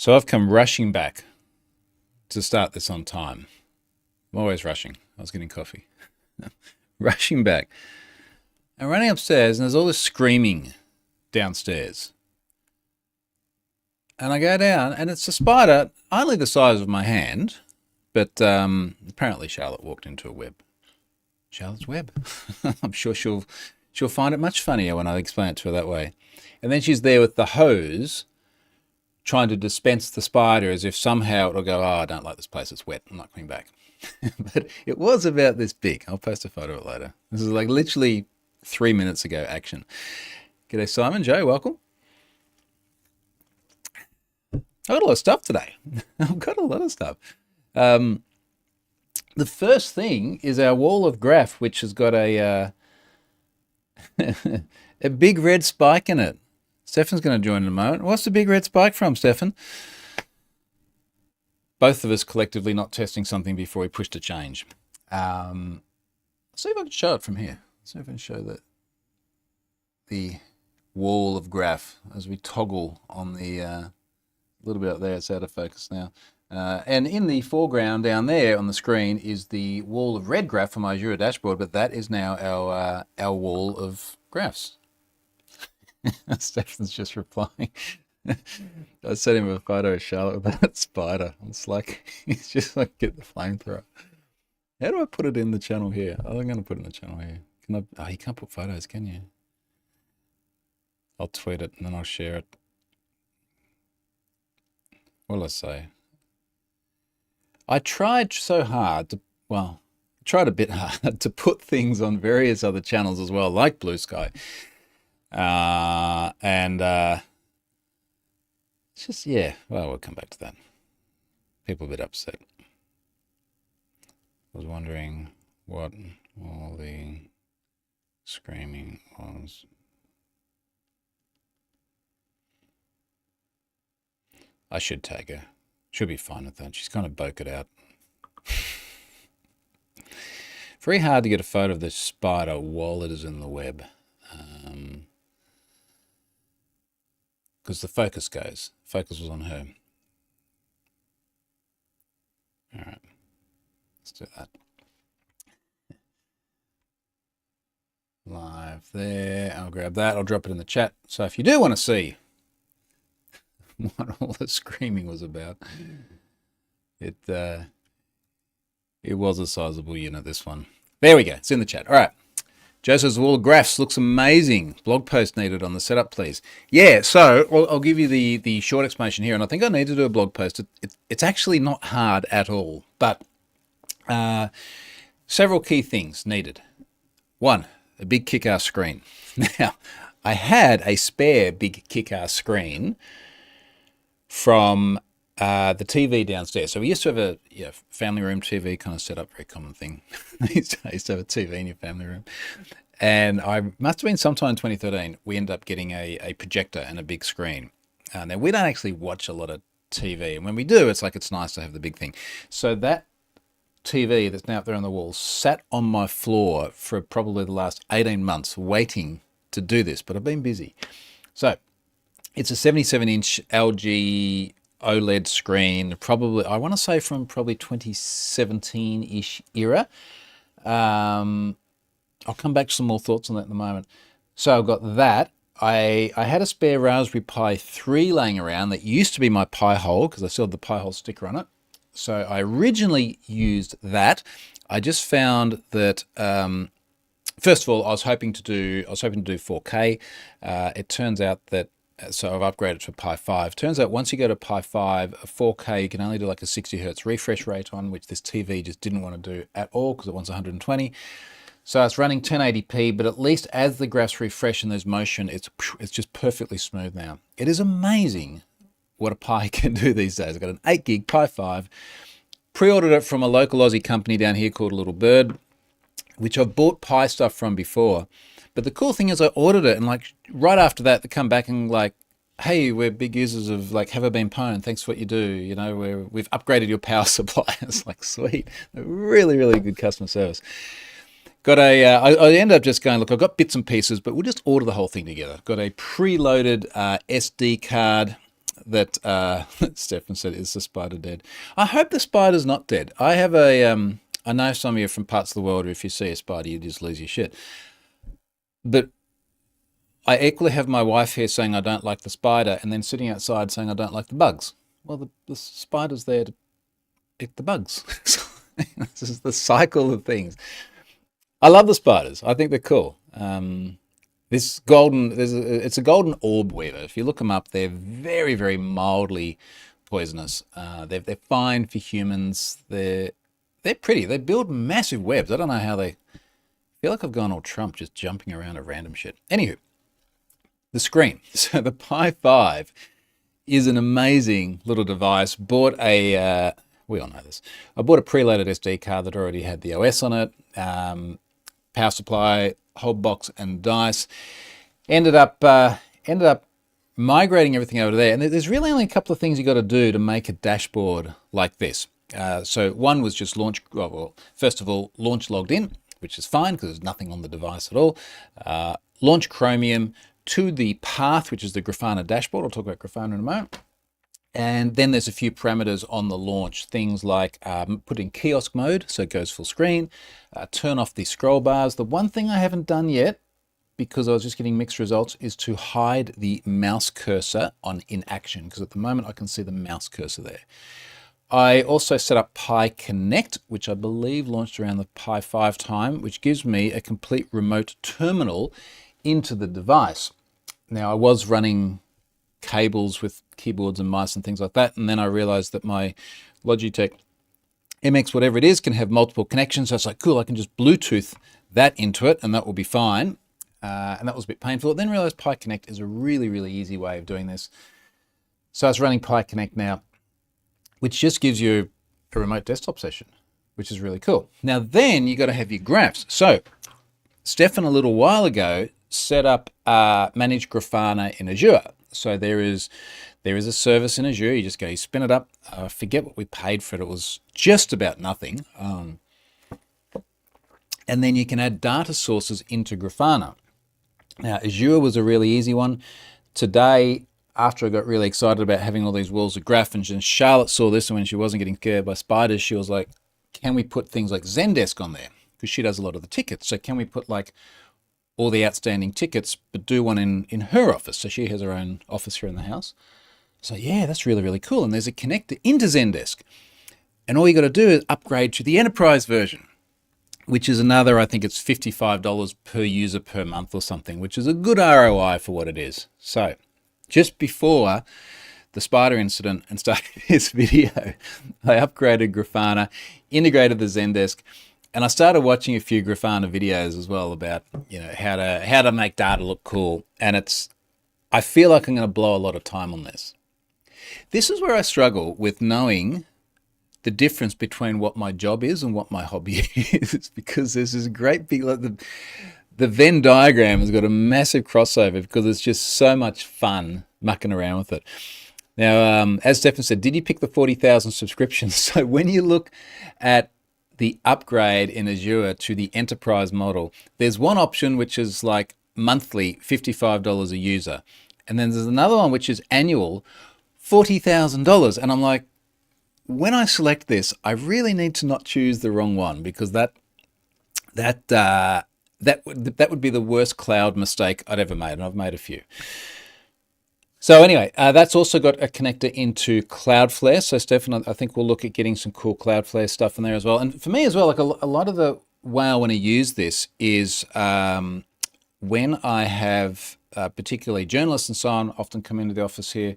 So I've come rushing back to start this on time. I'm always rushing. I was getting coffee. Rushing back. I'm running upstairs and there's all this screaming downstairs. And I go down and it's a spider only the size of my hand, but apparently Charlotte walked into a web. Charlotte's web. I'm sure she'll find it much funnier when I explain it to her that way. And then she's there with the hose trying to dispense the spider as if somehow it'll go, oh, I don't like this place, it's wet, I'm not coming back. But it was about this big. I'll post a photo of it later. This is like literally 3 minutes ago action. G'day Simon, Joe, welcome. I've got a lot of stuff today. I've got a lot of stuff. The first thing is our wall of graph, which has got a a big red spike in it. Stefan's going to join in a moment. What's the big red spike from, Stefan? Both of us collectively not testing something before we push to change. Let's see if I can show it from here. Let's see if I can show the wall of graph as we toggle on the little bit up there. It's out of focus now. And in the foreground down there on the screen is the wall of red graph from my Azure dashboard, but that is now our wall of graphs. Stefan's just replying. I sent him a photo of Charlotte with that spider. It's like, he's just like, get the flamethrower. How do I put it in the channel here? I'm going to put it in the channel here. Can I? Oh, you can't put photos, can you? I'll tweet it and then I'll share it. What'll I say? I tried so hard to, well, tried a bit hard to put things on various other channels as well, like Blue Sky. It's just, yeah, well, we'll come back to that. People a bit upset. I was wondering what all the screaming was. I should tag her. She'll be fine with that. She's kind of boked out. Very hard to get a photo of this spider while it is in the web. Because the focus goes. Focus was on her. All right. Let's do that. Live there. I'll grab that. I'll drop it in the chat. So if you do want to see what all the screaming was about, it was a sizable unit, this one. There we go. It's in the chat. All right. Joe says, wall of graphs looks amazing. Blog post needed on the setup, please. Yeah, so I'll give you the short explanation here, and I think I need to do a blog post. It's actually not hard at all, but several key things needed. One, a big kick-ass screen. Now, I had a spare big kick-ass screen from the TV downstairs. So we used to have a family room TV kind of set up, very common thing. I used to have a TV in your family room. And I must have been sometime in 2013, we ended up getting a projector and a big screen. Now, we don't actually watch a lot of TV. And when we do, it's like it's nice to have the big thing. So that TV that's now up there on the wall sat on my floor for probably the last 18 months waiting to do this. But I've been busy. So it's a 77-inch LG OLED screen, probably, I want to say from probably 2017-ish era. I'll come back to some more thoughts on that in a moment. So I've got that. I had a spare Raspberry Pi 3 laying around that used to be my Pi hole because I still had the Pi hole sticker on it. So I originally used that. I just found that, first of all, I was hoping to do 4K. It turns out that, so I've upgraded to Pi 5. Turns out once you go to Pi 5, a 4K, you can only do like a 60 hertz refresh rate on, which this TV just didn't want to do at all because it wants 120. So it's running 1080p, but at least as the graphs refresh and there's motion, it's just perfectly smooth now. It is amazing what a Pi can do these days. I've got an 8 gig Pi 5, pre-ordered it from a local Aussie company down here called Little Bird, which I've bought Pi stuff from before. But the cool thing is I ordered it and like right after that, they come back and like, hey, we're big users of like Have I Been Pwned, thanks for what you do. You know, we've upgraded your power supply. It's like, sweet. Really, really good customer service. Got I ended up just going, look, I've got bits and pieces, but we'll just order the whole thing together. Got a preloaded SD card that Stefan said, is the spider dead? I hope the spider's not dead. I have I know some of you are from parts of the world where if you see a spider, you just lose your shit. But I equally have my wife here saying I don't like the spider and then sitting outside saying I don't like the bugs. Well, the spider's there to eat the bugs. This is the cycle of things. I love the spiders. I think they're cool. This golden, it's a golden orb weaver. If you look them up, they're very, very mildly poisonous. They're fine for humans. They're pretty. They build massive webs. I don't know how they feel like I've gone all Trump just jumping around at random shit. Anywho, the screen. So the Pi 5 is an amazing little device. Bought a, we all know this. I bought a preloaded SD card that already had the OS on it. Power supply, whole box and dice. Ended up migrating everything over there. And there's really only a couple of things you got to do to make a dashboard like this. So one was just launch. Well, first of all, launch logged in, which is fine because there's nothing on the device at all. Launch Chromium to the path, which is the Grafana dashboard. I'll talk about Grafana in a moment. And then there's a few parameters on the launch, things like put in kiosk mode, so it goes full screen, turn off the scroll bars. The one thing I haven't done yet, because I was just getting mixed results, is to hide the mouse cursor on in action, because at the moment I can see the mouse cursor there. I also set up Pi Connect, which I believe launched around the Pi 5 time, which gives me a complete remote terminal into the device. Now I was running cables with keyboards and mice and things like that, and then I realized that my Logitech MX whatever it is can have multiple connections, so it's like, cool, I can just Bluetooth that into it and that will be fine. And that was a bit painful. Then realized Pi Connect is a really, really easy way of doing this. So I was running Pi Connect now, which just gives you a remote desktop session, which is really cool. Now then you got to have your graphs. So Stefan a little while ago set up Manage Grafana in Azure. So there is a service in Azure. You just go, you spin it up. I forget what we paid for it. It was just about nothing. And then you can add data sources into Grafana. Now, Azure was a really easy one. Today, after I got really excited about having all these walls of graph, and Charlotte saw this, and when she wasn't getting scared by spiders, she was like, can we put things like Zendesk on there? Because she does a lot of the tickets. So can we put like all the outstanding tickets, but do one in her office? So she has her own office here in the house. So yeah, that's really, really cool. And there's a connector into Zendesk. And all you got to do is upgrade to the enterprise version, which is another, I think it's $55 per user per month or something, which is a good ROI for what it is. So just before the spider incident and starting this video, I upgraded Grafana, integrated the Zendesk, and I started watching a few Grafana videos as well about, you know, how to make data look cool. And I feel like I'm going to blow a lot of time on this. This is where I struggle with knowing the difference between what my job is and what my hobby is, because there's this great big, like the Venn diagram has got a massive crossover because it's just so much fun mucking around with it. Now, as Stefan said, did you pick the 40,000 subscriptions? So when you look at the upgrade in Azure to the enterprise model, there's one option which is like monthly, $55 a user. And then there's another one which is annual, $40,000. And I'm like, when I select this, I really need to not choose the wrong one, because that would be the worst cloud mistake I'd ever made, and I've made a few. So anyway, that's also got a connector into Cloudflare. So Stefan, I think we'll look at getting some cool Cloudflare stuff in there as well. And for me as well, like a lot of the way I want to use this is when I have particularly journalists and so on often come into the office here,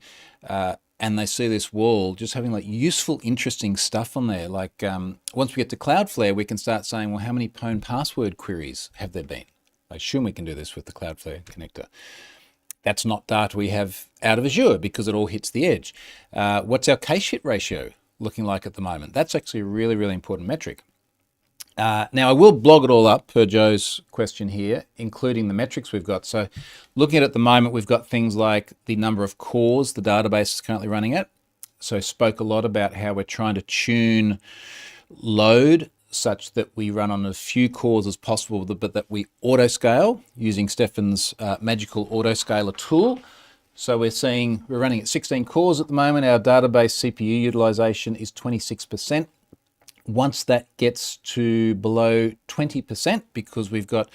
and they see this wall just having like useful, interesting stuff on there. Like once we get to Cloudflare, we can start saying, well, how many phone password queries have there been? I assume we can do this with the Cloudflare connector. That's not data we have out of Azure because it all hits the edge. What's our cache hit ratio looking like at the moment? That's actually a really, really important metric. Now, I will blog it all up per Joe's question here, including the metrics we've got. So looking at the moment, we've got things like the number of cores the database is currently running at. So spoke a lot about how we're trying to tune load such that we run on as few cores as possible, but that we auto scale using Stefan's magical auto scaler tool So we're running at 16 cores at the moment. Our database CPU utilization is 26%. Once that gets to below 20%, because we've got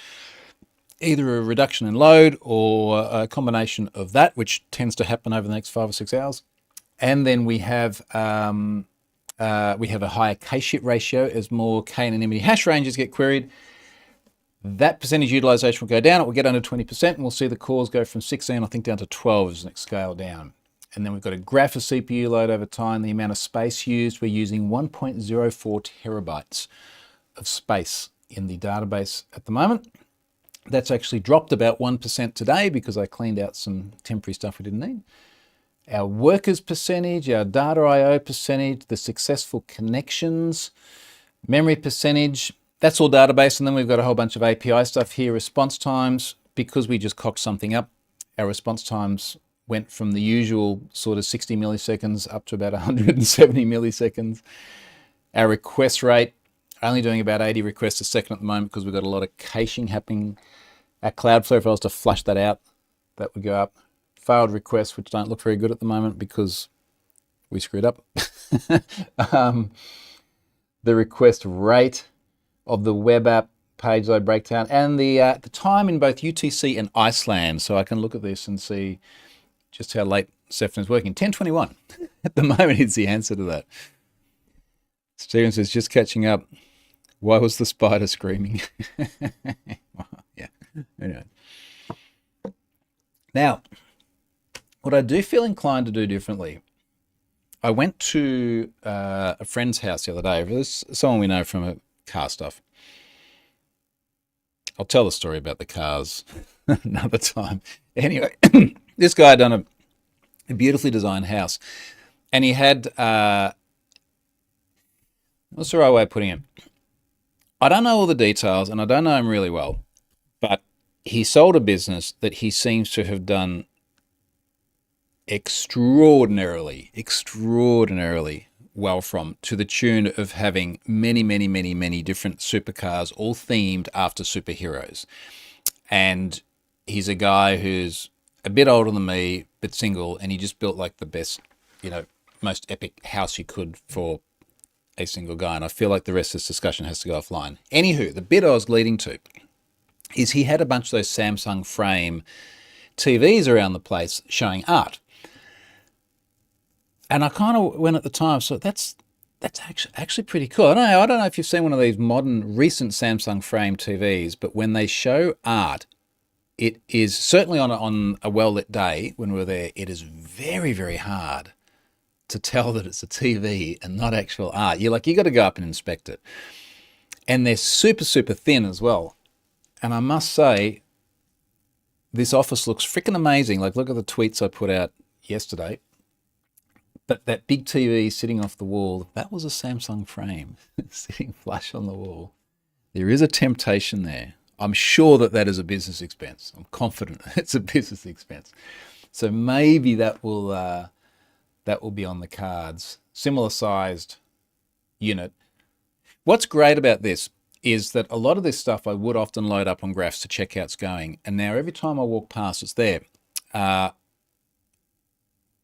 either a reduction in load or a combination of that, which tends to happen over the next 5 or 6 hours, and then we have a higher cache hit ratio as more K anonymity hash ranges get queried. That percentage utilization will go down. It will get under 20%, and we'll see the cores go from 16, I think, down to 12 as the next scale down. And then we've got a graph of CPU load over time, the amount of space used. We're using 1.04 terabytes of space in the database at the moment. That's actually dropped about 1% today because I cleaned out some temporary stuff we didn't need. Our workers percentage, our data IO percentage, the successful connections, memory percentage, that's all database. And then we've got a whole bunch of API stuff here. Response times, because we just cocked something up, our response times went from the usual sort of 60 milliseconds up to about 170 milliseconds. Our request rate, only doing about 80 requests a second at the moment because we've got a lot of caching happening. Our Cloudflare, if I was to flush that out, that would go up. Failed requests, which don't look very good at the moment because we screwed up. The request rate of the web app page load breakdown, and the time in both UTC and Iceland. So I can look at this and see just how late Cephin is working. 10:21 at the moment is the answer to that. Steven says, just catching up. Why was the spider screaming? Yeah, who knows? Now, what I do feel inclined to do differently, I went to a friend's house the other day. There's someone we know from car stuff. I'll tell the story about the cars another time. Anyway, this guy had done a beautifully designed house, and he had, what's the right way of putting it? I don't know all the details, and I don't know him really well, but he sold a business that he seems to have done extraordinarily well from, to the tune of having many different supercars, all themed after superheroes. And he's a guy who's a bit older than me, but single, and he just built like the best, most epic house you could for a single guy. And I feel like the rest of this discussion has to go offline. Anywho, the bit I was leading to is he had a bunch of those Samsung frame TVs around the place showing art. And I kind of went at the time, so that's actually pretty cool. I don't know if you've seen one of these modern, recent Samsung frame TVs, but when they show art, it is certainly on a well-lit day when we were there, it is very hard to tell that it's a TV and not actual art. You got to go up and inspect it. And they're super thin as well. And I must say, this office looks freaking amazing. Like, look at the tweets I put out yesterday. But that big TV sitting off the wall, that was a Samsung frame sitting flush on the wall. There is a temptation there. I'm sure that is a business expense. I'm confident it's a business expense. So maybe that will be on the cards. Similar sized unit. What's great about this is that a lot of this stuff I would often load up on graphs to check how it's going. And now every time I walk past, it's there.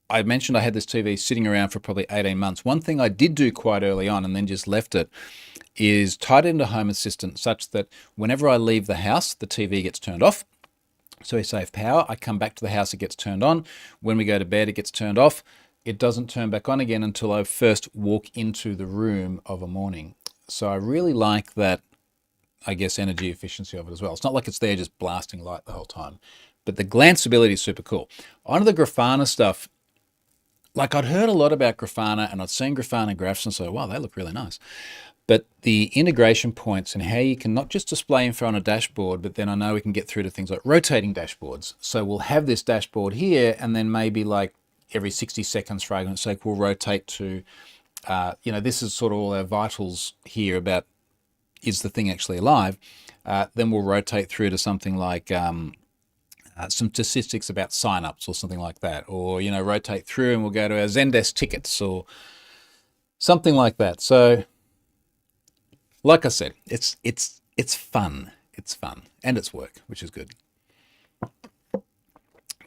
I mentioned I had this TV sitting around for probably 18 months. One thing I did do quite early on and then just left it is tied it into Home Assistant such that whenever I leave the house, the TV gets turned off. So we save power. I come back to the house, it gets turned on. When we go to bed, it gets turned off. It doesn't turn back on again until I first walk into the room of a morning. So I really like that, I guess, energy efficiency of it as well. It's not like it's there just blasting light the whole time. But the glanceability is super cool. On to the Grafana stuff. Like, I'd heard a lot about Grafana and I'd seen Grafana graphs and so, wow, they look really nice. But the integration points and how you can not just display info on a dashboard, but then I know we can get through to things like rotating dashboards. So we'll have this dashboard here and then maybe like every 60 seconds, for argument's sake, we'll rotate to, this is sort of all our vitals here about, is the thing actually alive? Then we'll rotate through to something like some statistics about signups or something like that, or rotate through and we'll go to our Zendesk tickets or something like that. So, like I said, it's fun. It's fun and it's work, which is good.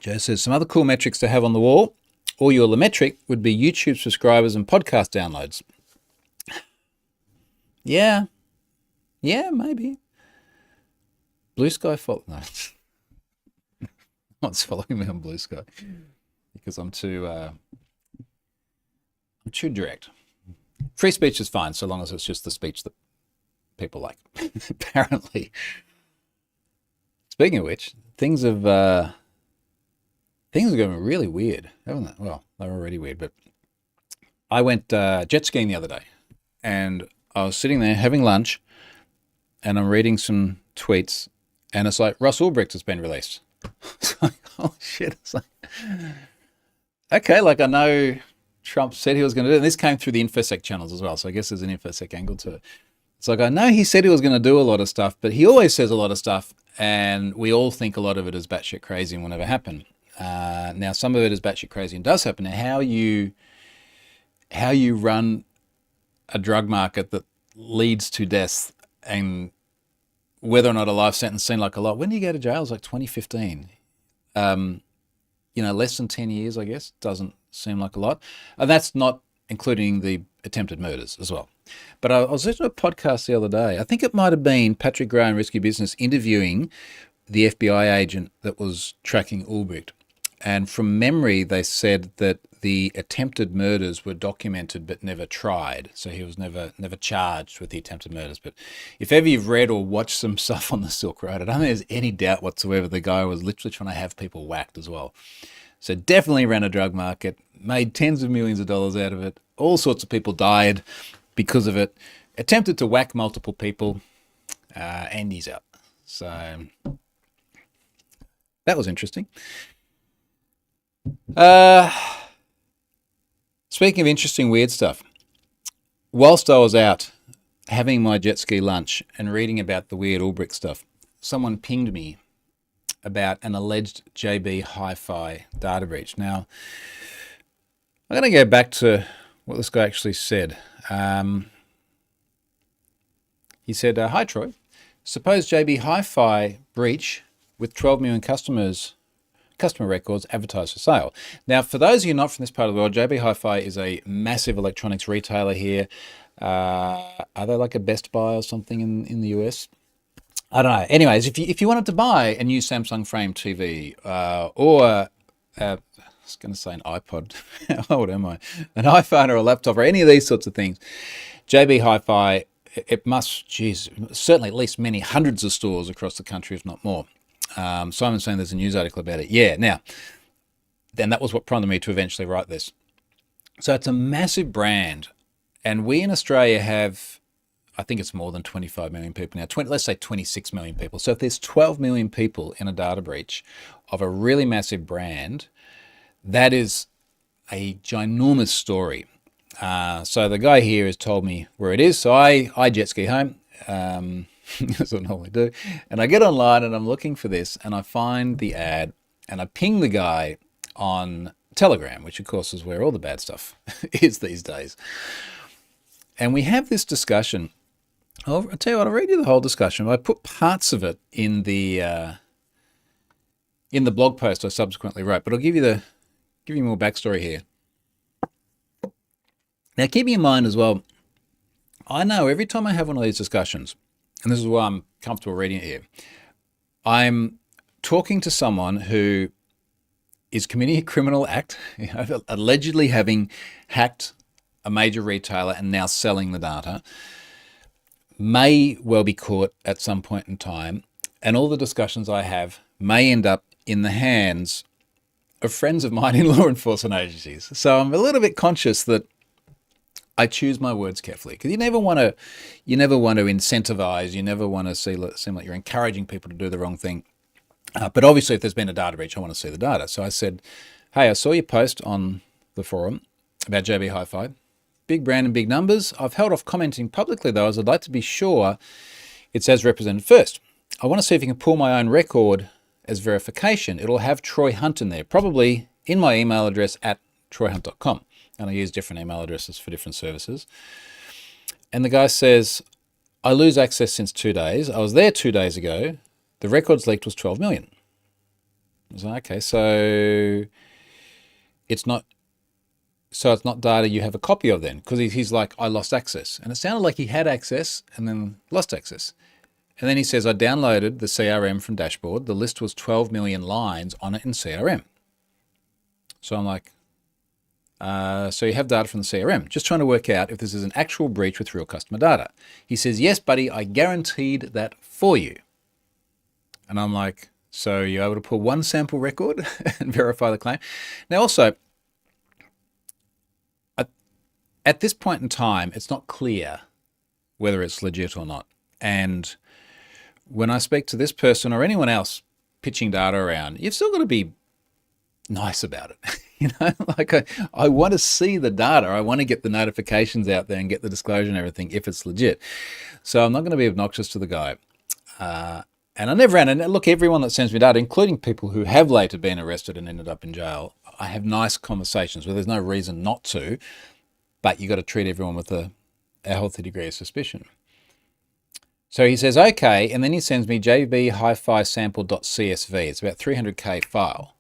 Joe says, some other cool metrics to have on the wall or your metric would be YouTube subscribers and podcast downloads. Yeah, maybe. Blue Sky follow. No, no one's following me on Blue Sky because I'm too direct. Free speech is fine so long as it's just the speech that people like. Apparently. Speaking of which, things are going really weird, haven't they? Well, they're already weird, but I went jet skiing the other day, and I was sitting there having lunch, and I'm reading some tweets, and it's like, Ross Ulbricht has been released. It's like, oh shit. It's like, okay, like I know Trump said he was going to do it, and this came through the InfoSec channels as well, so I guess there's an InfoSec angle to it. It's like, I know he said he was going to do a lot of stuff, but he always says a lot of stuff, and we all think a lot of it is batshit crazy and will never happen. Now, some of it is batshit crazy and does happen. Now, how you run a drug market that leads to death, and whether or not a life sentence seemed like a lot. When do you go to jail? It was like 2015. Less than 10 years, I guess, doesn't seem like a lot. And that's not including the attempted murders as well. But I was listening to a podcast the other day. I think it might have been Patrick Gray and Risky Business interviewing the FBI agent that was tracking Ulbricht. And from memory, they said that the attempted murders were documented but never tried. So he was never charged with the attempted murders. But if ever you've read or watched some stuff on the Silk Road, I don't think there's any doubt whatsoever the guy was literally trying to have people whacked as well. So definitely ran a drug market, made tens of millions of dollars out of it. All sorts of people died because of it. Attempted to whack multiple people, and he's out. So that was interesting. Speaking of interesting, weird stuff, whilst I was out having my jet ski lunch and reading about the weird Ulbricht stuff, someone pinged me about an alleged JB Hi-Fi data breach. Now, I'm going to go back to what this guy actually said. He said, hi, Troy. Suppose JB Hi-Fi breach with 12 million customer records advertised for sale. Now, for those of you not from this part of the world, JB Hi-Fi is a massive electronics retailer here. Are they like a Best Buy or something in the US? I don't know. Anyways, if you wanted to buy a new Samsung Frame TV or I was going to say an iPod. How old am I? An iPhone or a laptop or any of these sorts of things, JB Hi-Fi, it must, certainly at least many hundreds of stores across the country, if not more. Simon's saying there's a news article about it. Yeah, now, then that was what prompted me to eventually write this. So it's a massive brand, and we in Australia have, I think it's more than 25 million people now, let's say 26 million people. So if there's 12 million people in a data breach of a really massive brand, that is a ginormous story. So the guy here has told me where it is. So I jet ski home. That's what I normally do. And I get online and I'm looking for this and I find the ad and I ping the guy on Telegram, which of course is where all the bad stuff is these days. And we have this discussion. I'll tell you what, I'll read you the whole discussion. I put parts of it in the blog post I subsequently wrote, but I'll give you more backstory here. Now, keeping in mind as well, I know every time I have one of these discussions, and this is why I'm comfortable reading it here, I'm talking to someone who is committing a criminal act, allegedly having hacked a major retailer and now selling the data, may well be caught at some point in time, and all the discussions I have may end up in the hands of friends of mine in law enforcement agencies. So I'm a little bit conscious that I choose my words carefully, because you never want to incentivize, you never want to seem like you're encouraging people to do the wrong thing. But obviously, if there's been a data breach, I want to see the data. So I said, hey, I saw your post on the forum about JB Hi-Fi. Big brand and big numbers. I've held off commenting publicly, though, as I'd like to be sure it's as represented first. I want to see if you can pull my own record as verification. It'll have Troy Hunt in there, probably in my email address at troyhunt.com. And I use different email addresses for different services. And the guy says, I lose access since 2 days. I was there 2 days ago. The records leaked was 12 million. I was like, okay, it's not it's not data you have a copy of then, because he's like, I lost access. And it sounded like he had access and then lost access. And then he says, I downloaded the CRM from Dashboard. The list was 12 million lines on it in CRM. So I'm like, so you have data from the CRM. Just trying to work out if this is an actual breach with real customer data. He says, yes, buddy, I guaranteed that for you. And I'm like, so you're able to pull one sample record and verify the claim? Now also, at this point in time, it's not clear whether it's legit or not. And when I speak to this person or anyone else pitching data around, you've still got to be nice about it. You know, like I want to see the data. I want to get the notifications out there and get the disclosure and everything if it's legit. So I'm not going to be obnoxious to the guy. And I never ran. And look, everyone that sends me data, including people who have later been arrested and ended up in jail, I have nice conversations where there's no reason not to, but you got to treat everyone with a healthy degree of suspicion. So he says, okay, and then he sends me jb-hi-fi sample.csv. It's about 300K file.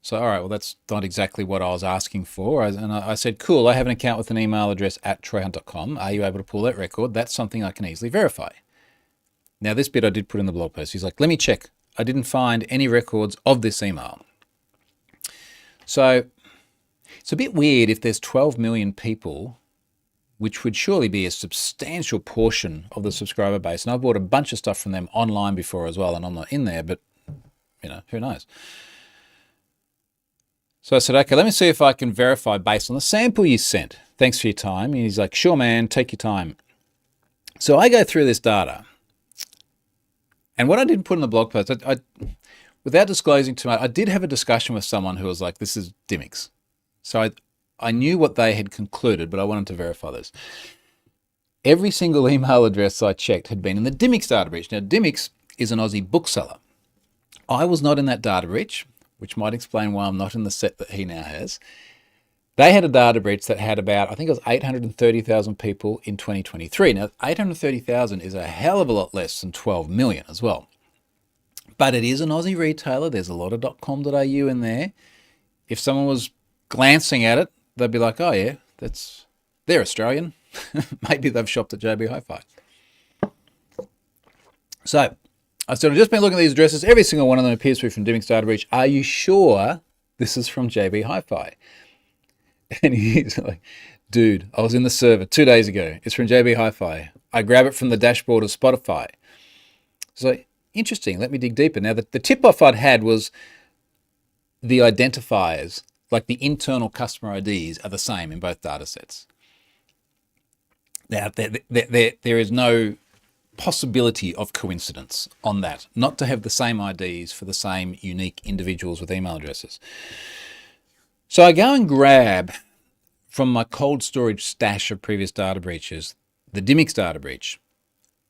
So, all right, well, that's not exactly what I was asking for. And I said, cool, I have an account with an email address at troyhunt.com. Are you able to pull that record? That's something I can easily verify. Now, this bit I did put in the blog post. He's like, let me check. I didn't find any records of this email. So it's a bit weird if there's 12 million people, which would surely be a substantial portion of the subscriber base. And I bought a bunch of stuff from them online before as well, and I'm not in there, but, you know, who knows? So I said, okay, let me see if I can verify based on the sample you sent. Thanks for your time. And he's like, sure, man, take your time. So I go through this data. And what I didn't put in the blog post, without disclosing too much, I did have a discussion with someone who was like, this is Dymix. So I knew what they had concluded, but I wanted to verify this. Every single email address I checked had been in the Dymix data breach. Now, Dymix is an Aussie bookseller. I was not in that data breach, which might explain why I'm not in the set that he now has. They had a data breach that had about, I think it was 830,000 people in 2023. Now, 830,000 is a hell of a lot less than 12 million as well. But it is an Aussie retailer. There's a lot of .com.au in there. If someone was glancing at it, they'd be like, oh yeah, they're Australian. Maybe they've shopped at JB Hi-Fi. So I said, I've just been looking at these addresses. Every single one of them appears to be from Dymix data breach. Are you sure this is from JB Hi-Fi? And he's like, dude, I was in the server 2 days ago. It's from JB Hi-Fi. I grab it from the dashboard of Spotify. So interesting. Let me dig deeper. Now, the tip-off I'd had was the identifiers, like the internal customer IDs, are the same in both data sets. Now, there is no possibility of coincidence on that, not to have the same IDs for the same unique individuals with email addresses. So I go and grab from my cold storage stash of previous data breaches, the Dymix data breach,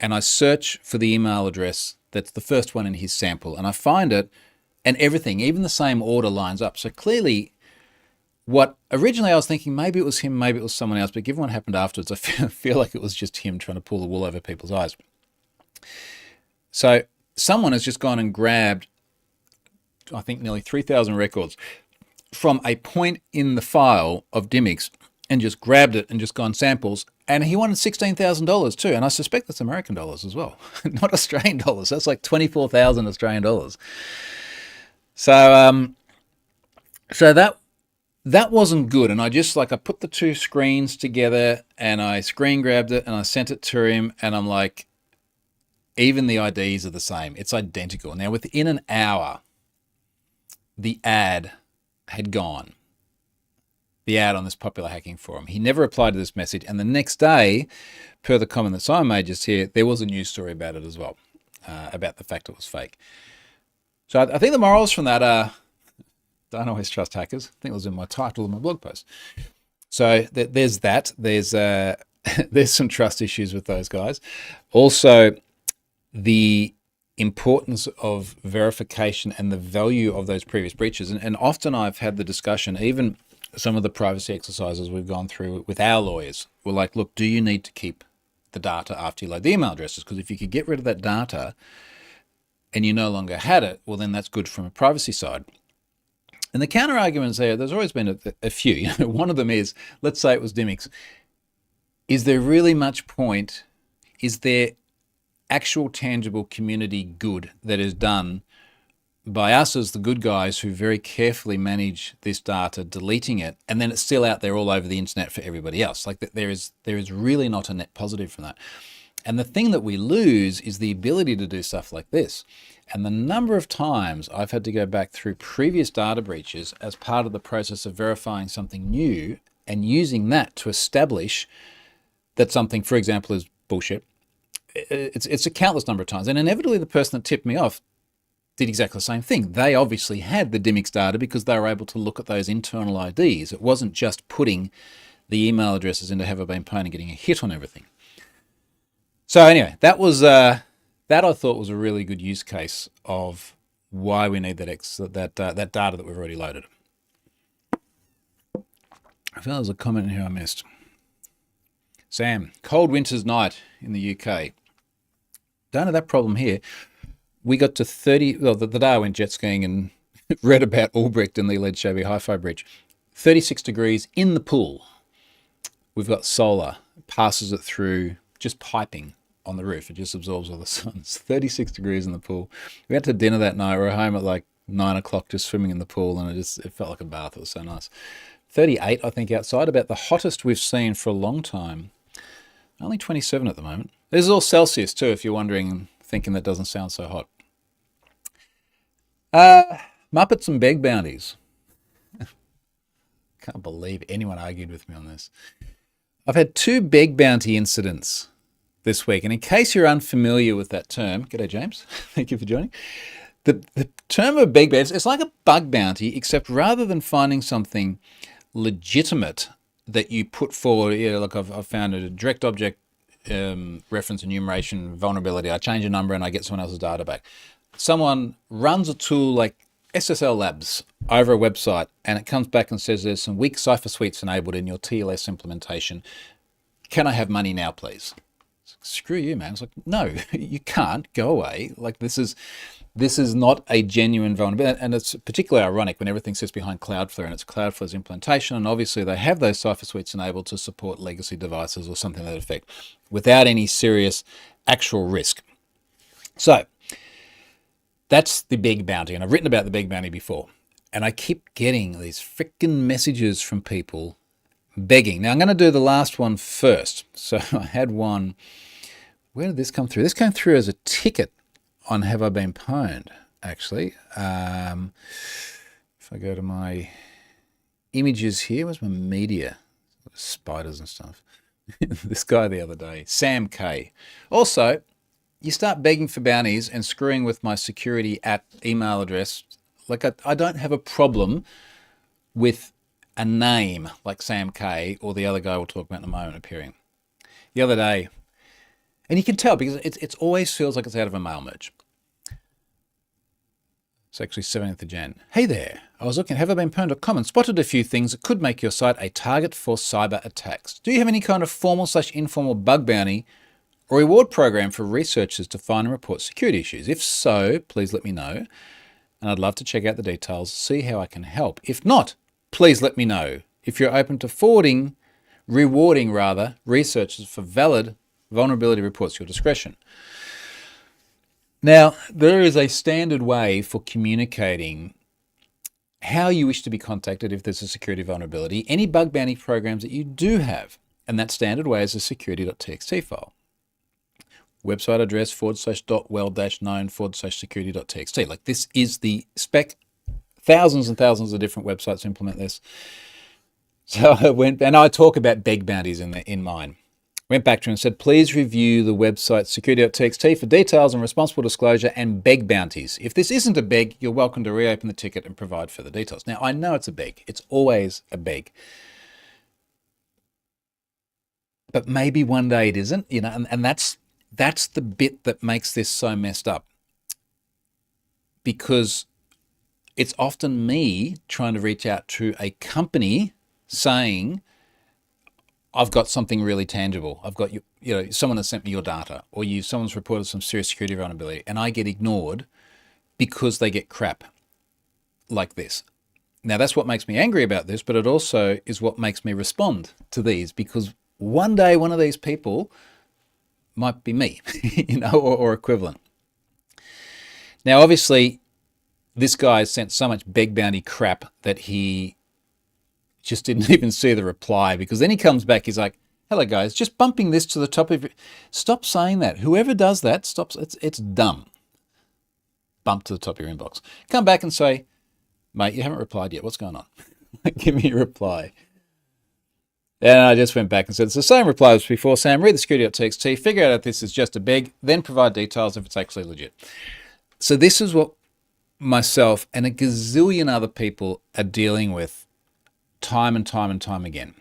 and I search for the email address that's the first one in his sample, and I find it, and everything, even the same order, lines up. So clearly, what originally I was thinking, maybe it was him, maybe it was someone else, but given what happened afterwards, I feel like it was just him trying to pull the wool over people's eyes. So someone has just gone and grabbed, I think, nearly 3,000 records from a point in the file of Dymix and just grabbed it and just gone samples. And he wanted $16,000 too. And I suspect that's American dollars as well, not Australian dollars. That's like 24,000 Australian dollars. So, that wasn't good. And I put the two screens together and I screen grabbed it and I sent it to him. And I'm like, even the IDs are the same. It's identical. Now, within an hour, the ad had gone. The ad on this popular hacking forum. He never replied to this message. And the next day, per the comment that Simon made just here, there was a news story about it as well, about the fact it was fake. So I think the morals from that are, don't always trust hackers. I think it was in my title of my blog post. So there's that. There's some trust issues with those guys. Also, the importance of verification and the value of those previous breaches. And often I've had the discussion, even some of the privacy exercises we've gone through with our lawyers, we're like, look, do you need to keep the data after you load the email addresses? Because if you could get rid of that data and you no longer had it, well, then that's good from a privacy side. And the counter arguments there's always been a few. You know, one of them is, let's say it was Dimix. Is there really much point? Is there actual tangible community good that is done by us as the good guys who very carefully manage this data, deleting it, and then it's still out there all over the internet for everybody else? Like, there is really not a net positive from that. And the thing that we lose is the ability to do stuff like this. And the number of times I've had to go back through previous data breaches as part of the process of verifying something new and using that to establish that something, for example, is bullshit. It's a countless number of times. And inevitably the person that tipped me off did exactly the same thing. They obviously had the Dimix data because they were able to look at those internal IDs. It wasn't just putting the email addresses into Have I Been Pwned and getting a hit on everything. So anyway, that was that I thought was a really good use case of why we need that data that we've already loaded. I feel there's a comment here I missed. Sam, cold winter's night in the UK. Don't have that problem here. We got to 30, well, the day I went jet skiing and read about Orrick and the alleged Shabby Hi-Fi bridge. 36 degrees in the pool. We've got solar, passes it through just piping on the roof. It just absorbs all the sun. It's 36 degrees in the pool. We went to dinner that night. We were home at like 9 o'clock just swimming in the pool, and it felt like a bath. It was so nice. 38, I think, outside, about the hottest we've seen for a long time. Only 27 at the moment. This is all Celsius too, if you're wondering, thinking that doesn't sound so hot. Muppets and beg bounties. Can't believe anyone argued with me on this. I've had 2 beg bounty incidents this week, and in case you're unfamiliar with that term, g'day James, thank you for joining. The term of beg bounty, it's like a bug bounty, except rather than finding something legitimate that you put forward, like I've found a direct object reference enumeration vulnerability. I change a number and I get someone else's data back. Someone runs a tool like SSL Labs over a website, and it comes back and says there's some weak cipher suites enabled in your TLS implementation. Can I have money now, please? Screw you, man. It's like, no, you can't. Go away. Like, this is not a genuine vulnerability. And it's particularly ironic when everything sits behind Cloudflare, and it's Cloudflare's implementation. And obviously they have those cipher suites enabled to support legacy devices or something to that effect without any serious actual risk. So that's the big bounty. And I've written about the big bounty before. And I keep getting these freaking messages from people begging. Now I'm going to do the last one first. So I had one. Where did this come through? This came through as a ticket on Have I Been Pwned, actually. If I go to my images here, where's my media? Spiders and stuff. This guy the other day, Sam K. Also, you start begging for bounties and screwing with my security at email address. Like, I don't have a problem with a name like Sam K or the other guy we'll talk about in a moment appearing. The other day, and you can tell because it always feels like it's out of a mail merge. It's actually 17th of Jan. Hey there, I was looking at haveibeenpwned.com and spotted a few things that could make your site a target for cyber attacks. Do you have any kind of formal/informal bug bounty or reward program for researchers to find and report security issues? If so, please let me know. And I'd love to check out the details, see how I can help. If not, please let me know. If you're open to rewarding researchers for valid vulnerability reports, your discretion. Now, there is a standard way for communicating how you wish to be contacted if there's a security vulnerability, any bug bounty programs that you do have, and that standard way is a security.txt file. Website address /well-known/security.txt. Like, this is the spec. Thousands and thousands of different websites implement this. So I went, and I talk about beg bounties in mine. Went back to him and said, please review the website security.txt for details on responsible disclosure and beg bounties. If this isn't a beg, you're welcome to reopen the ticket and provide further details. Now, I know it's a beg. It's always a beg. But maybe one day it isn't, and that's the bit that makes this so messed up. Because it's often me trying to reach out to a company saying, I've got something really tangible. I've got someone has sent me your data, or someone's reported some serious security vulnerability, and I get ignored because they get crap like this. Now, that's what makes me angry about this, but it also is what makes me respond to these, because one day one of these people might be me, or equivalent. Now, obviously, this guy sent so much beg bounty crap that he just didn't even see the reply, because then he comes back, he's like, hello guys, just bumping this to the top of your... Stop saying that. Whoever does that, stops. It's dumb. Bump to the top of your inbox. Come back and say, mate, you haven't replied yet. What's going on? Give me a reply. And I just went back and said, it's the same reply as before, Sam. Read the security.txt, figure out if this is just a beg, then provide details if it's actually legit. So this is what myself and a gazillion other people are dealing with time and time and time again.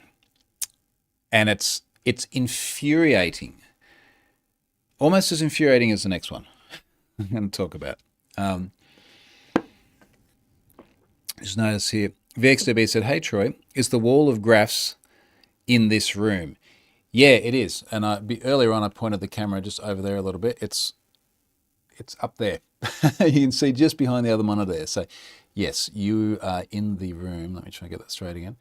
And it's infuriating. Almost as infuriating as the next one I'm going to talk about. Just notice here, VXDB said, hey, Troy, is the wall of graphs in this room? Yeah, it is. And earlier on, I pointed the camera just over there a little bit. It's up there. You can see just behind the other monitor there. So, yes, you are in the room. Let me try and get that straight again.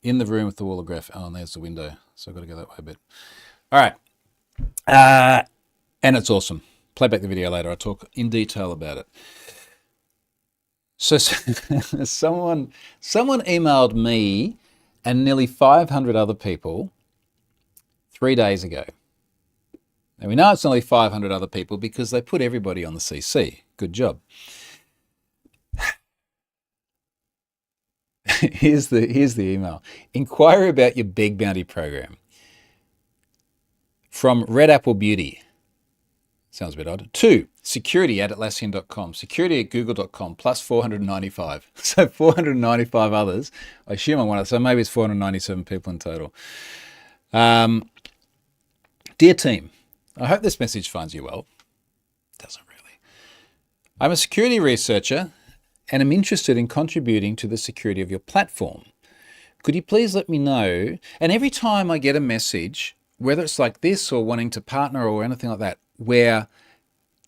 In the room with the wall of graph. Oh, and there's the window. So I've got to go that way a bit. All right. And it's awesome. Play back the video later. I talk in detail about it. So someone emailed me and nearly 500 other people 3 days ago. Now we know it's only 500 other people because they put everybody on the CC. Good job. Here's the email. Inquiry about your big bounty program. From Red Apple Beauty. Sounds a bit odd. 2, security@atlassian.com, security@google.com, plus 495. So 495 others. I assume I'm one of them. So maybe it's 497 people in total. Dear team, I hope this message finds you well. Doesn't really. I'm a security researcher and am interested in contributing to the security of your platform. Could you please let me know? And every time I get a message, whether it's like this or wanting to partner or anything like that, where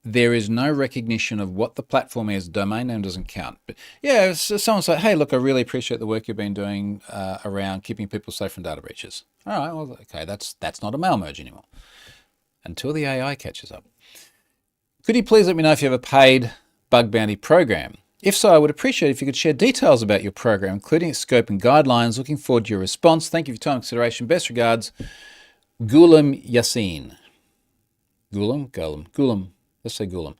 there is no recognition of what the platform is, domain name doesn't count. But yeah, so someone's like, hey, look, I really appreciate the work you've been doing around keeping people safe from data breaches. All right, well, okay, that's not a mail merge anymore until the AI catches up. Could you please let me know if you have a paid bug bounty program? If so, I would appreciate if you could share details about your program, including its scope and guidelines. Looking forward to your response. Thank you for your time and consideration. Best regards, Ghulam Yassin. Ghulam. Let's say Ghulam.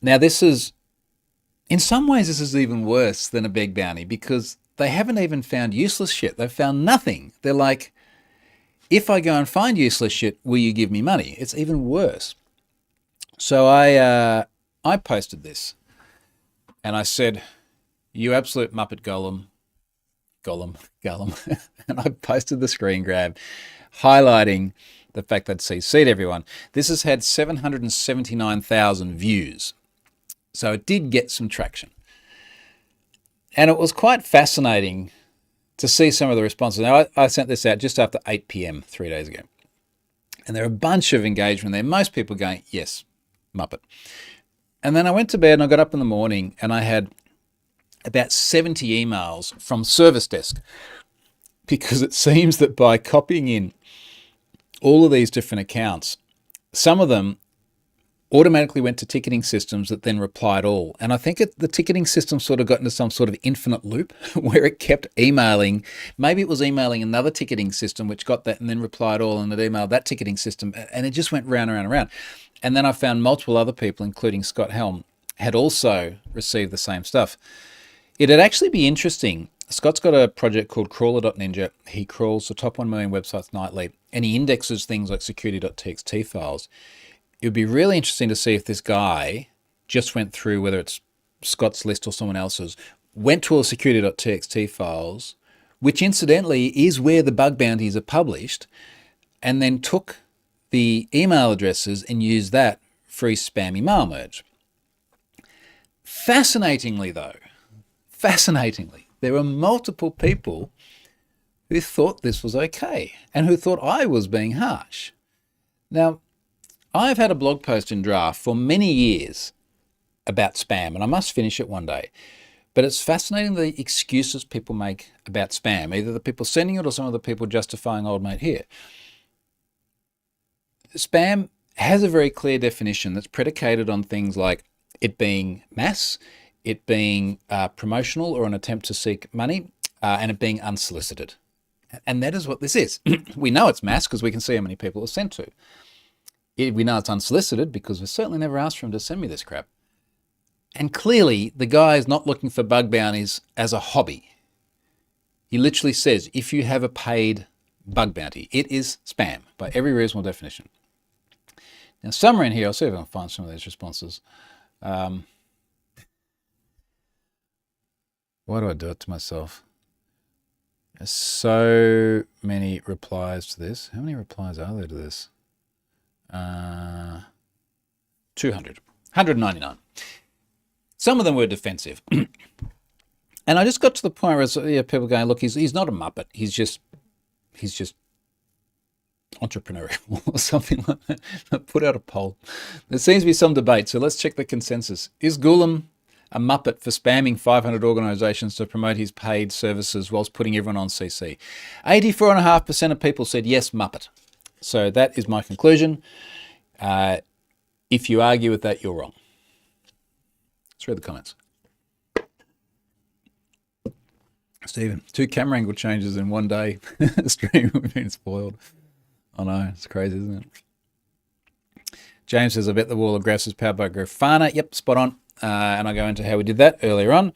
Now this is, in some ways, this is even worse than a beg bounty because they haven't even found useless shit. They've found nothing. They're like, if I go and find useless shit, will you give me money? It's even worse. So I posted this and I said, you absolute Muppet Golem. And I posted the screen grab highlighting the fact that CC'd everyone. This has had 779,000 views. So it did get some traction. And it was quite fascinating to see some of the responses. Now, I sent this out just after 8 p.m. 3 days ago. And there are a bunch of engagement there. Most people going, yes, Muppet. And then I went to bed and I got up in the morning and I had about 70 emails from Service Desk, because it seems that by copying in all of these different accounts, some of them automatically went to ticketing systems that then replied all. And I think the ticketing system sort of got into some sort of infinite loop where it kept emailing. Maybe it was emailing another ticketing system which got that and then replied all, and it emailed that ticketing system, and it just went round and round and round. And then I found multiple other people, including Scott Helm, had also received the same stuff. It'd actually be interesting. Scott's got a project called crawler.ninja. He crawls the top 1 million websites nightly, and he indexes things like security.txt files. It would be really interesting to see if this guy just went through, whether it's Scott's list or someone else's, went to all security.txt files, which incidentally is where the bug bounties are published, and then took the email addresses and used that for his spammy mail merge. Fascinatingly, there were multiple people who thought this was okay and who thought I was being harsh. Now, I've had a blog post in draft for many years about spam, and I must finish it one day. But it's fascinating the excuses people make about spam, either the people sending it or some of the people justifying old mate here. Spam has a very clear definition that's predicated on things like it being mass, it being promotional or an attempt to seek money, and it being unsolicited. And that is what this is. We know it's mass because we can see how many people it's sent to. We know it's unsolicited because we certainly never asked for him to send me this crap. And clearly, the guy is not looking for bug bounties as a hobby. He literally says, if you have a paid bug bounty, it is spam by every reasonable definition. Now, somewhere in here, I'll see if I can find some of these responses. Why do I do it to myself? There's so many replies to this. How many replies are there to this? 200. 199. Some of them were defensive. And I just got to the point where people going, look, he's not a Muppet. He's just entrepreneurial or something like that. I put out a poll. There seems to be some debate, so let's check the consensus. Is Ghoulam a Muppet for spamming 500 organisations to promote his paid services whilst putting everyone on CC? 84.5% of people said yes, Muppet. So that is my conclusion. If you argue with that, you're wrong. Let's read the comments. Stephen, 2 camera angle changes in one day. Stream would have been spoiled. I know, it's crazy, isn't it? James says, I bet the wall of graphs is powered by Grafana. Yep, spot on. And I go into how we did that earlier on.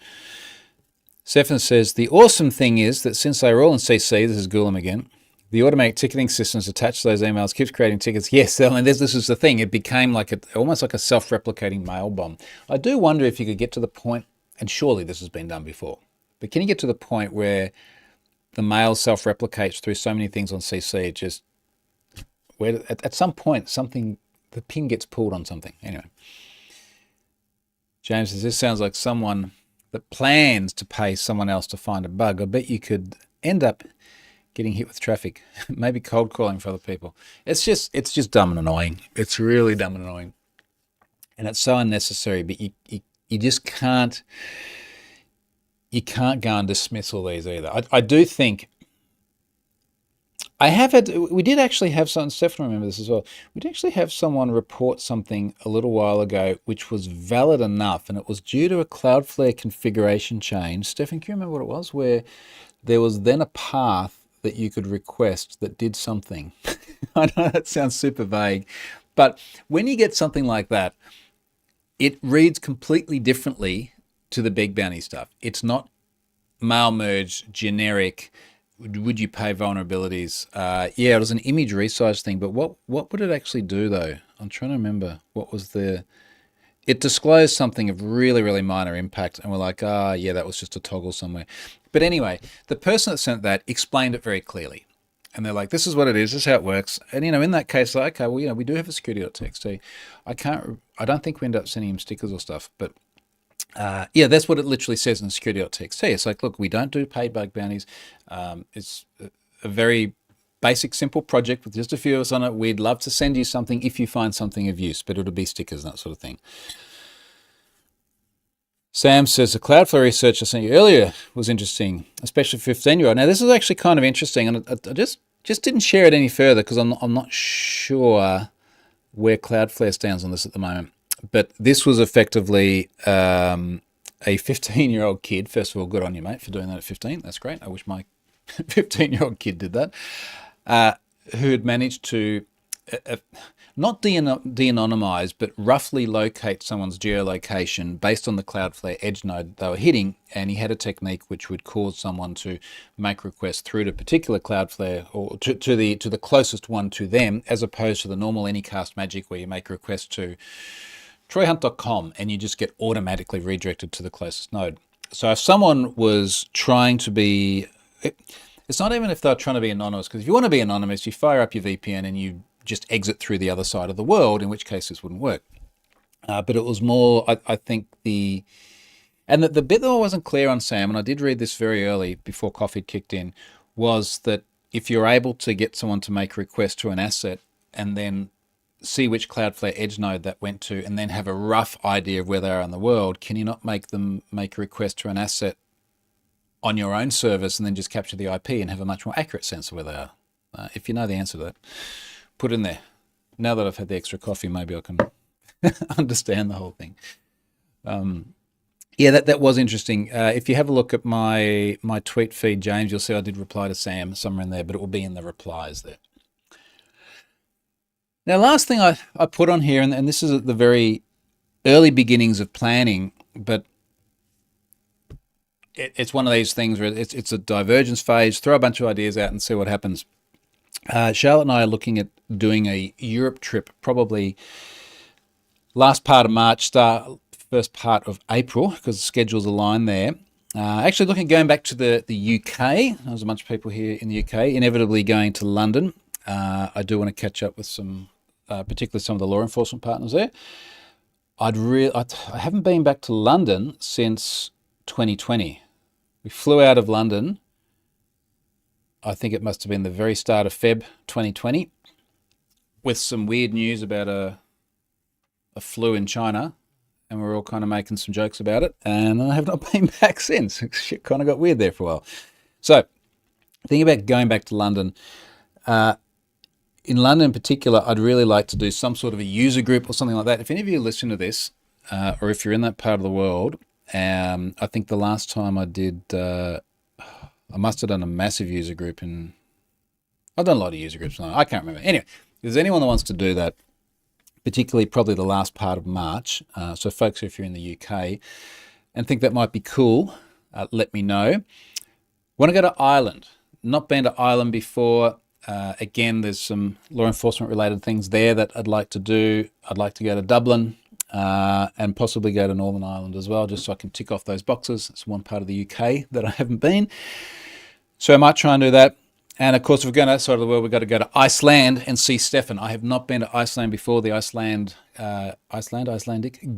Stefan says, the awesome thing is that since they were all in CC, this is Ghoulam again, the automatic ticketing systems attached to those emails keeps creating tickets. Yes, I mean, this is the thing. It became like almost like a self-replicating mail bomb. I do wonder if you could get to the point, and surely this has been done before, but can you get to the point where the mail self-replicates through so many things on CC, it just, where at some point, the pin gets pulled on something. Anyway. James says, this sounds like someone that plans to pay someone else to find a bug. I bet you could end up getting hit with traffic, maybe cold calling for other people. It's just dumb and annoying. It's really dumb and annoying. And it's so unnecessary, but you just can't, you can't go and dismiss all these either. I do think, we did actually have someone, Stefan remember this as well, we did actually have someone report something a little while ago which was valid enough, and it was due to a Cloudflare configuration change. Stefan, can you remember what it was? Where there was then a path that you could request that did something. I know that sounds super vague, but when you get something like that, it reads completely differently to the big bounty stuff. It's not mail merge, generic, would you pay vulnerabilities? Yeah, it was an image resize thing, but what would it actually do though? I'm trying to remember what was it disclosed something of really, really minor impact, and we're like, yeah, that was just a toggle somewhere. But anyway, the person that sent that explained it very clearly. And they're like, this is what it is, this is how it works. And, in that case, like, okay, well, we do have a security.txt. I don't think we end up sending him stickers or stuff, but yeah, that's what it literally says in security.txt. It's like, look, we don't do paid bug bounties. It's a very basic, simple project with just a few of us on it. We'd love to send you something if you find something of use, but it'll be stickers and that sort of thing. Sam says, the Cloudflare research I sent you earlier was interesting, especially for 15-year-old. Now, this is actually kind of interesting, and I just didn't share it any further because I'm not sure where Cloudflare stands on this at the moment. But this was effectively a 15-year-old kid. First of all, good on you, mate, for doing that at 15. That's great. I wish my 15-year-old kid did that. Who had managed to not de-anonymize, but roughly locate someone's geolocation based on the Cloudflare edge node they were hitting. And he had a technique which would cause someone to make requests through to particular Cloudflare or to the closest one to them, as opposed to the normal Anycast magic where you make a request to troyhunt.com and you just get automatically redirected to the closest node. So if someone was trying to be, it's not even if they're trying to be anonymous, because if you want to be anonymous, you fire up your VPN and you just exit through the other side of the world, in which case this wouldn't work. But it was more, I think the bit that I wasn't clear on, Sam, and I did read this very early before coffee kicked in, was that if you're able to get someone to make a request to an asset and then see which Cloudflare edge node that went to, and then have a rough idea of where they are in the world, can you not make them make a request to an asset on your own service and then just capture the IP and have a much more accurate sense of where they are? If you know the answer to that, put it in there. Now that I've had the extra coffee, maybe I can understand the whole thing. Yeah, that was interesting. If you have a look at my tweet feed, James, you'll see I did reply to Sam somewhere in there, but it will be in the replies there. Now, last thing I put on here, and this is at the very early beginnings of planning, but it's one of these things where it's a divergence phase, throw a bunch of ideas out and see what happens. Charlotte and I are looking at doing a Europe trip, probably last part of March, first part of April, because the schedules align there. Actually looking at going back to the UK. There's a bunch of people here in the UK, inevitably going to London. I do want to catch up with some, particularly some of the law enforcement partners there. I haven't been back to London since 2020. We flew out of London, I think it must have been the very start of Feb 2020, with some weird news about a flu in China, and we're all kind of making some jokes about it, and I have not been back since. Shit kind of got weird there for a while. So, thinking about going back to London. In London in particular, I'd really like to do some sort of a user group or something like that. If any of you listen to this, or if you're in that part of the world, I think the last time I did, I must have done a massive user group I've done a lot of user groups. I can't remember. Anyway, if there's anyone that wants to do that, particularly probably the last part of March, so folks, if you're in the UK and think that might be cool, let me know. Want to go to Ireland. Not been to Ireland before. Again, there's some law enforcement related things there that I'd like to do. I'd like to go to Dublin and possibly go to Northern Ireland as well, just so I can tick off those boxes. It's one part of the UK that I haven't been. So I might try and do that. And of course, if we're going outside of the world, we've got to go to Iceland and see Stefan. I have not been to Iceland before. The Icelandic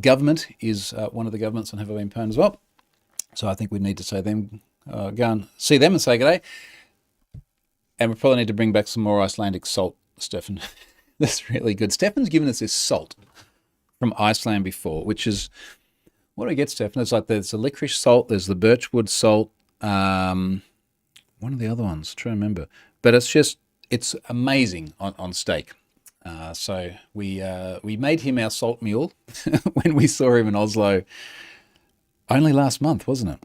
government is one of the governments on Have I Been Pwned as well. So I think we need to say them, go and see them and say good day. And we probably need to bring back some more Icelandic salt, Stefan. That's really good. Stefan's given us this salt from Iceland before, which is, what do we get, Stefan? It's like there's the licorice salt, there's the birchwood salt, one of the other ones, try to remember. But it's amazing on steak. So we made him our salt mule when we saw him in Oslo only last month, wasn't it?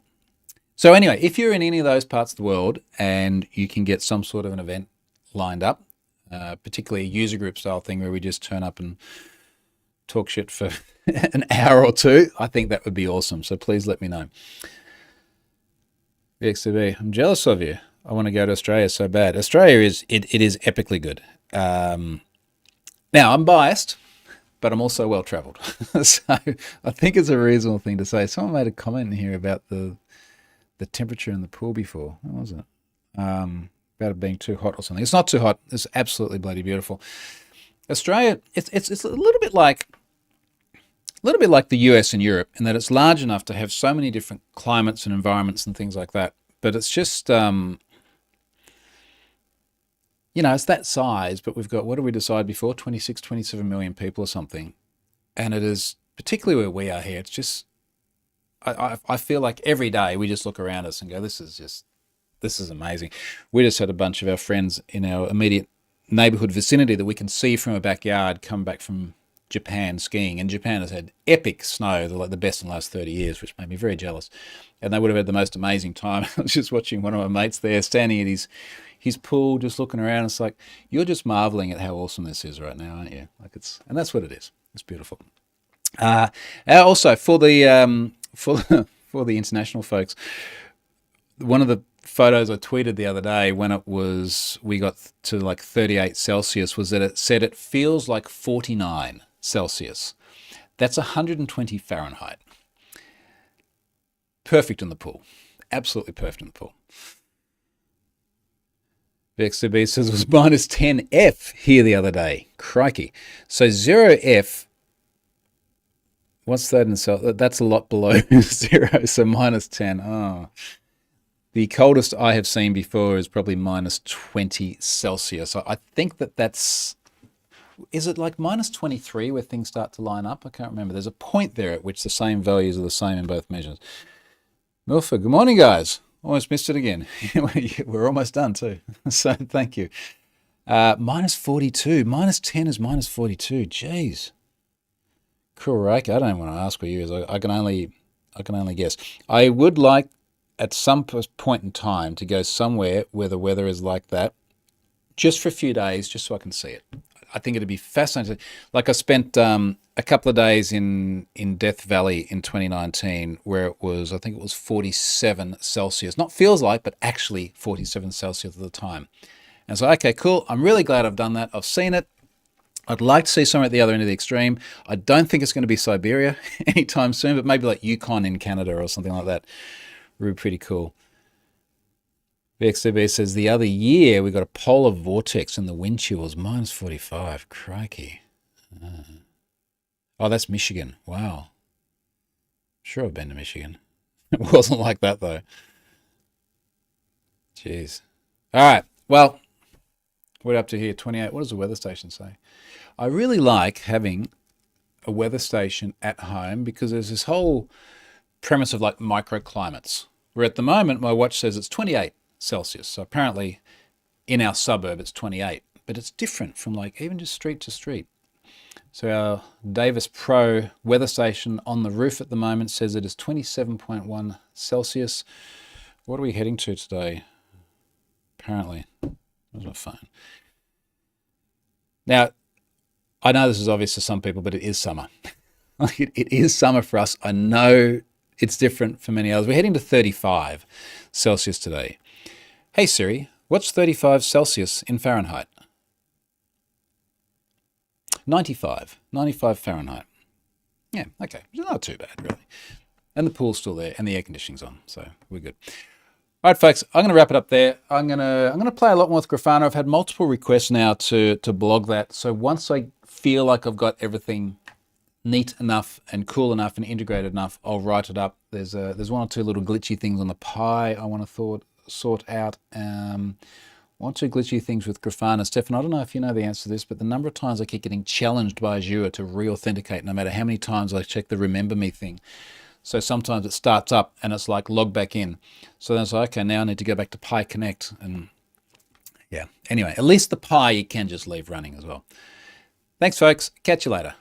So anyway, if you're in any of those parts of the world and you can get some sort of an event lined up, particularly a user group style thing where we just turn up and talk shit for an hour or two, I think that would be awesome. So please let me know. VXTV, I'm jealous of you. I want to go to Australia so bad. Australia is epically good. Now I'm biased, but I'm also well travelled. So I think it's a reasonable thing to say. Someone made a comment in here about the temperature in the pool before. What was it? About it being too hot or something. It's not too hot. It's absolutely bloody beautiful. Australia, it's a little bit like the US and Europe in that it's large enough to have so many different climates and environments and things like that. But it's just, it's that size, but we've got, what did we decide before? 26, 27 million people or something. And it is, particularly where we are here, it's just, I feel like every day we just look around us and go, this is amazing. We just had a bunch of our friends in our immediate neighborhood vicinity that we can see from a backyard come back from Japan skiing, and Japan has had epic snow, like the best in the last 30 years, which made me very jealous. And they would have had the most amazing time. I was just watching one of my mates there standing at his pool, just looking around. It's like, you're just marveling at how awesome this is right now, aren't you? And that's what it is. It's beautiful. Also for the for the international folks, one of the photos I tweeted the other day when we got to like 38 Celsius was that it said it feels like 49 Celsius. That's 120 Fahrenheit. Perfect in the pool. Absolutely perfect in the pool. VXTB says it was minus 10 F here the other day. Crikey. So 0 F, what's that in Celsius? That's a lot below 0, so minus 10. Oh. The coldest I have seen before is probably minus 20 Celsius. I think that's is it like minus 23 where things start to line up? I can't remember. There's a point there at which the same values are the same in both measures. Milford, good morning, guys. Almost missed it again. We're almost done too. So thank you. Minus 42. Minus 10 is minus 42. Jeez. Correct. I don't want to ask what you is. I can only guess. I would like at some point in time to go somewhere where the weather is like that, just for a few days, just so I can see it. I think it'd be fascinating. Like I spent a couple of days in Death Valley in 2019 where it was, I think it was 47 Celsius. Not feels like, but actually 47 Celsius at the time. And so, okay, cool. I'm really glad I've done that. I've seen it. I'd like to see somewhere at the other end of the extreme. I don't think it's going to be Siberia anytime soon, but maybe like Yukon in Canada or something like that. Would be pretty cool. VXDB says the other year we got a polar vortex and the wind chill was minus 45. Crikey. Oh, that's Michigan. Wow. Sure, I've been to Michigan. It wasn't like that though. Jeez. All right. Well, we're up to here, 28. What does the weather station say? I really like having a weather station at home because there's this whole premise of like microclimates, where at the moment my watch says it's 28 Celsius. So apparently in our suburb it's 28, but it's different from like even just street to street. So our Davis Pro weather station on the roof at the moment says it is 27.1 Celsius. What are we heading to today? Apparently, where's my phone? Now, I know this is obvious to some people, but it is summer. It is summer for us. I know it's different for many others. We're heading to 35 Celsius today. Hey Siri, what's 35 Celsius in Fahrenheit? 95 Fahrenheit. Yeah, okay. Not too bad, really. And the pool's still there and the air conditioning's on, so we're good. All right, folks, I'm going to wrap it up there. I'm going to play a lot more with Grafana. I've had multiple requests now to blog that. So once I feel like I've got everything neat enough and cool enough and integrated enough, I'll write it up. There's one or two little glitchy things on the Pi I want to sort out. One or two glitchy things with Grafana. Stefan, I don't know if you know the answer to this, but the number of times I keep getting challenged by Azure to re-authenticate, no matter how many times I check the remember me thing. So sometimes it starts up and it's like log back in. So then it's like, okay, now I need to go back to Pi Connect. And yeah, anyway, at least the Pi you can just leave running as well. Thanks, folks. Catch you later.